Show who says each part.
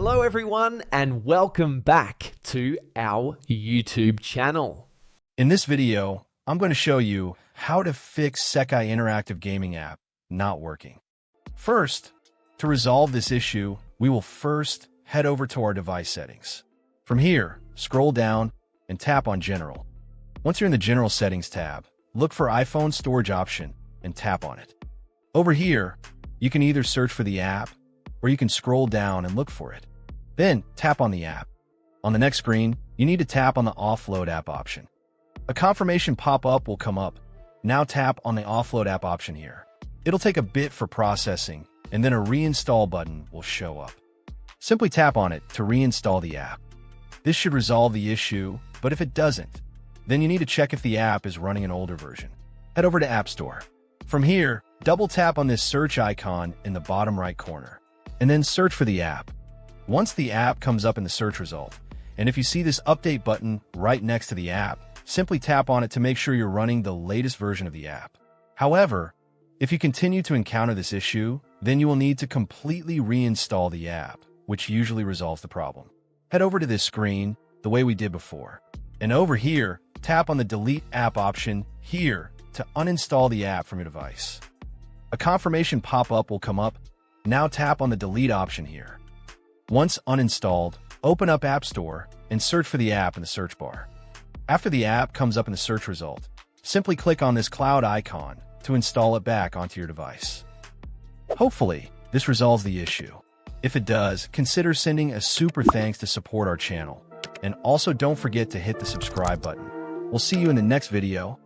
Speaker 1: Hello everyone and welcome back to our YouTube channel.
Speaker 2: In this video, I'm going to show you how to fix Sekai interactive gaming app not working. First, to resolve this issue, we will first head over to our device settings. From here, scroll down and tap on General. Once you're in the General Settings tab, look for iPhone Storage option and tap on it. Over here, you can either search for the app or you can scroll down and look for it. Then tap on the app. On the next screen, you need to tap on the Offload app option. A confirmation pop-up will come up. Now tap on the Offload app option here. It'll take a bit for processing, and then a reinstall button will show up. Simply tap on it to reinstall the app. This should resolve the issue, but if it doesn't, then you need to check if the app is running an older version. Head over to App Store. From here, double tap on this search icon in the bottom right corner, and then search for the app. Once the app comes up in the search result, and if you see this update button right next to the app, simply tap on it to make sure you're running the latest version of the app. However, if you continue to encounter this issue, then you will need to completely reinstall the app, which usually resolves the problem. Head over to this screen the way we did before, and over here, tap on the Delete App option here to uninstall the app from your device. A confirmation pop-up will come up. Now tap on the Delete option here. Once uninstalled, open up App Store and search for the app in the search bar. After the app comes up in the search result, simply click on this cloud icon to install it back onto your device. Hopefully, this resolves the issue. If it does, consider sending a super thanks to support our channel. And also don't forget to hit the subscribe button. We'll see you in the next video.